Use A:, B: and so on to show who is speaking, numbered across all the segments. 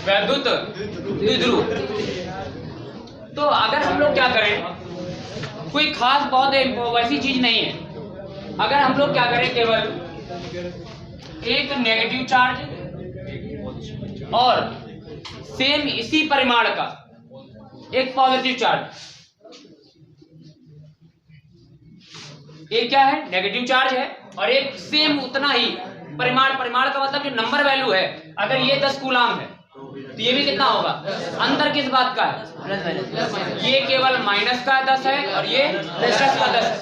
A: वैद्युत द्विध्रुव। तो अगर हम लोग क्या करें, कोई खास बहुत वैसी चीज नहीं है, अगर हम लोग क्या करें, केवल एक नेगेटिव चार्ज और सेम इसी परिमाण का एक पॉजिटिव चार्ज, एक क्या है, नेगेटिव चार्ज है, और एक सेम उतना ही परिमाण, परिमाण का मतलब जो नंबर वैल्यू है, अगर ये 10 कूलाम है तो ये भी कितना होगा, अंतर किस बात का है, ये केवल माइनस का 10 है और ये प्लस का 10 है।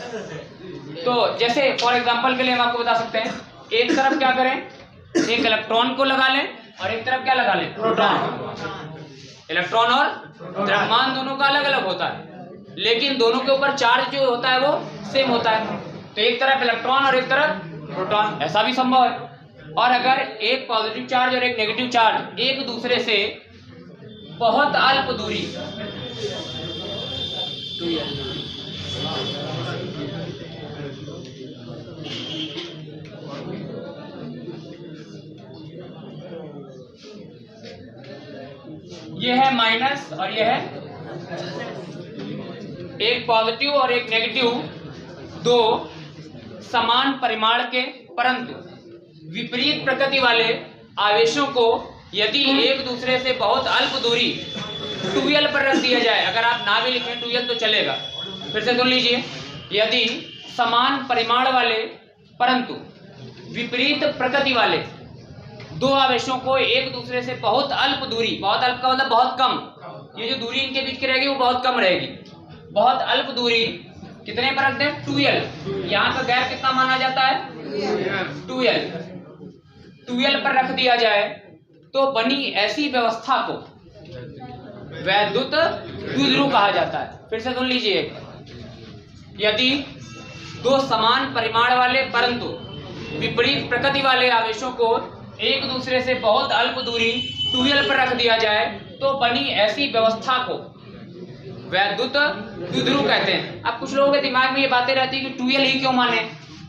A: तो जैसे फॉर एग्जांपल के लिए हम आपको बता सकते हैं, एक तरफ क्या करें, एक इलेक्ट्रॉन को लगा लें और एक तरफ क्या लगा लें, प्रोटॉन। इलेक्ट्रॉन और द्रव्यमान दोनों का अलग अलग होता है, लेकिन दोनों के ऊपर चार्ज जो होता है वो सेम होता है। तो एक तरफ इलेक्ट्रॉन और एक तरफ प्रोटॉन, ऐसा भी संभव है। और अगर एक पॉजिटिव चार्ज और एक नेगेटिव चार्ज एक दूसरे से बहुत अल्प दूरी, ये है माइनस और ये है, एक पॉजिटिव और एक नेगेटिव, दो समान परिमाण के परंतु विपरीत प्रकृति वाले आवेशों को यदि एक दूसरे से बहुत अल्प दूरी 2l पर रख दिया जाए, अगर आप ना भी लिखें 2l तो चलेगा, फिर से सुन लीजिए, यदि समान परिमाण वाले परंतु विपरीत प्रकृति वाले दो आवेशों को एक दूसरे से बहुत अल्प दूरी, बहुत अल्प का मतलब बहुत कम, ये जो दूरी इनके बीच की रहेगी वो बहुत कम रहेगी, बहुत अल्प दूरी कितने पर रख दें, 2l, यहाँ का गैप कितना माना जाता है, 2l पर रख दिया जाए तो बनी ऐसी व्यवस्था को वैद्युत द्विध्रुव कहा जाता है। फिर से सुन लीजिए, यदि दो समान परिमाण वाले परंतु विपरीत प्रकृति वाले आवेशों को एक दूसरे से बहुत अल्प दूरी 2l पर रख दिया जाए तो बनी ऐसी व्यवस्था को वैद्युत द्विध्रुव कहते हैं। अब कुछ लोगों के दिमाग में ये बातें रहती है कि 2l ही क्यों माने,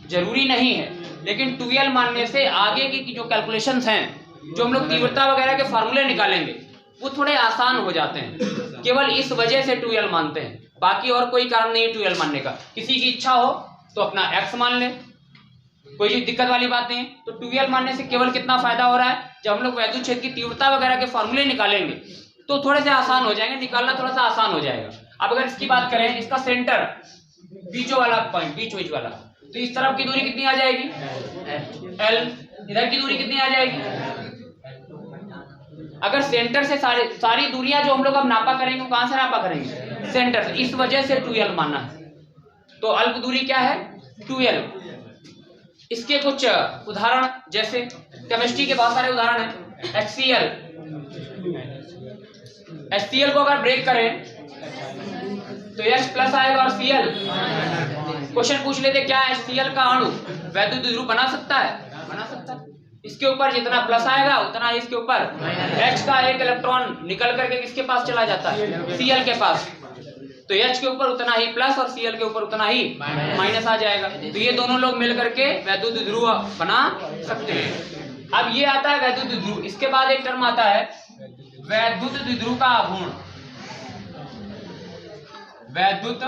A: जरूरी नहीं है, लेकिन 2l मानने से आगे की जो कैलकुलेशंस हैं, जो हम लोग तीव्रता वगैरह के फार्मूले निकालेंगे वो थोड़े आसान हो जाते हैं, केवल इस वजह से 2l मानते हैं, बाकी और कोई कारण नहीं है 2l मानने का। किसी की इच्छा हो तो अपना x मान ले, कोई दिक्कत वाली बात नहीं है। तो 2l मानने से केवल कितना फायदा हो रहा है, जब हम लोग वैद्युत क्षेत्र की तीव्रता वगैरह के फार्मूले निकालेंगे तो थोड़े से आसान हो जाएंगे, निकालना थोड़ा सा आसान हो जाएगा। अब अगर इसकी बात करें, इसका सेंटर बीचों वाला पॉइंट, बीच वाला, तो इस तरफ की दूरी कितनी आ जाएगी, l, इधर की दूरी कितनी आ जाएगी। अगर सेंटर से सारी दूरियां जो हम लोग अब नापा करेंगे वो कहां से नापा करेंगे, सेंटर से, इस वजह से 2l मानना है। तो अल्प दूरी क्या है, 2l। इसके कुछ उदाहरण, जैसे केमिस्ट्री के बहुत सारे उदाहरण हैं। HCl को अगर ब्रेक करें तो H प्लस आएगा और Cl, क्वेश्चन पूछ लेते क्या HCl का अणु वैद्युत द्विध्रुव बना सकता है, बना सकता है। इसके ऊपर जितना प्लस आएगा उतना ही इसके ऊपर H का एक इलेक्ट्रॉन निकल करके किसके पास चला जाता है, Cl के पास, तो H के ऊपर उतना ही प्लस और Cl के ऊपर उतना ही माइनस आ जाएगा। तो ये दोनों लोग मिल करके वैद्युत द्विध्रुव बना सकते हैं। अब ये आता है वैद्युत द्विध्रुव, इसके बाद एक टर्म आता है वैद्युत द्विध्रुव का आघूर्ण। वैद्युत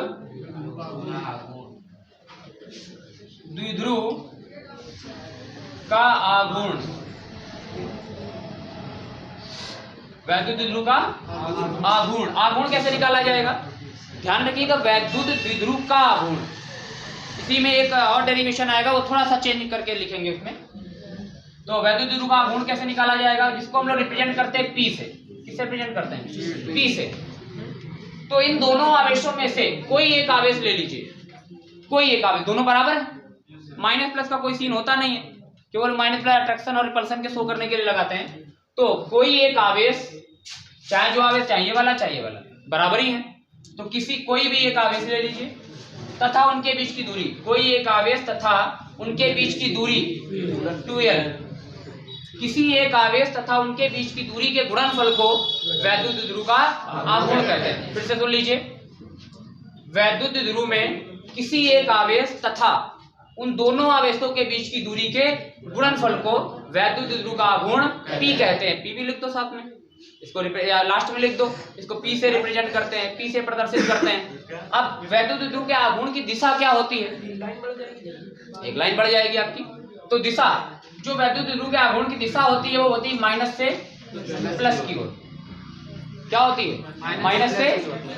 A: द्विध्रुव का आघूर्ण, वैद्युत द्विध्रुव का आघूर्ण, आघूर्ण कैसे निकाला जाएगा, ध्यान रखिएगा, वैद्युत द्विध्रुव का आघूर्ण, इसी में एक और डेरिवेशन आएगा, वो थोड़ा सा चेंज करके लिखेंगे उसमें। तो वैद्युत द्विध्रुव का आघूर्ण कैसे निकाला जाएगा, जिसको हम लोग रिप्रेजेंट करते हैं P से, किससे रिप्रेजेंट करते हैं, P से। तो इन दोनों आवेशों में से कोई एक आवेश ले लीजिए, कोई एक आवेश, दोनों बराबर है, माइनस प्लस का कोई सीन होता नहीं है, केवल माइनस प्लस अट्रैक्शन और रिपल्सन के शो करने के लिए लगाते हैं। तो कोई एक आवेश, चाहे जो आवेश चाहिए वाला बराबर ही है, तो कोई भी एक आवेश ले लीजिए तथा उनके बीच की दूरी, कोई एक आवेश तथा उनके बीच की दूरी 2l, किसी एक आवेश तथा उनके बीच की दूरी के गुणनफल को वैद्युत द्विध्रुव का आघूर्ण कहते हैं। फिर से सुन लीजिए, वैद्युत द्विध्रुव में किसी एक आवेश तथा उन दोनों आवेशों के बीच की दूरी के गुणनफल को वैद्युत द्विध्रुव का आघूर्ण P कहते हैं। P भी लिख दो साथ में, इसको लास्ट में लिख दो, इसको P से रिप्रेजेंट करते हैं, P से प्रदर्शित करते हैं। अब वैद्युत द्विध्रुव के आघूर्ण की दिशा क्या होती है? एक लाइन बढ़ जाएगी आपकी। तो दिशा, जो वैद्युत द्विध्रुव के आघूर्ण की दिशा होती है वो होती है माइनस से प्लस की ओर। क्या होती है? माइनस से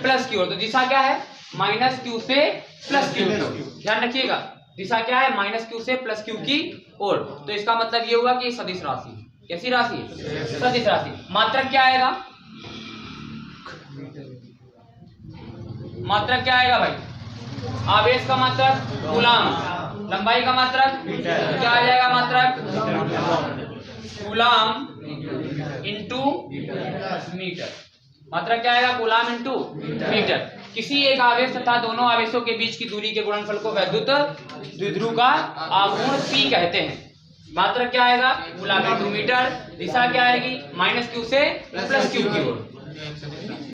A: प्लस की ओर। तो दिशा क्या है? माइनस क्यू से प्लस क्यू की ओर। ध्यान रखिएगा, दिशा क्या है? माइनस क्यू से प्लस क्यू की ओर। तो इसका मतलब ये हुआ कि सदिश राशि। कैसी राशि है? सदिश राशि। मात्रक क्या आएगा? मात्रक क्या आएगा भाई? आवेश का मात्रक कूलाम, लंबाई का मात्रक क्या आ जाएगा? मात्रक कूलाम इंटू मीटर। मात्रक क्या आएगा? Coulomb into metre. किसी एक आवेश तथा दोनों आवेशों के बीच की दूरी के गुणनफल को वैद्युत द्विध्रुव का आघूर्ण P कहते हैं। मात्रक क्या आएगा? Coulomb into metre. दिशा क्या आएगी? माइनस क्यू से प्लस क्यू की ओर।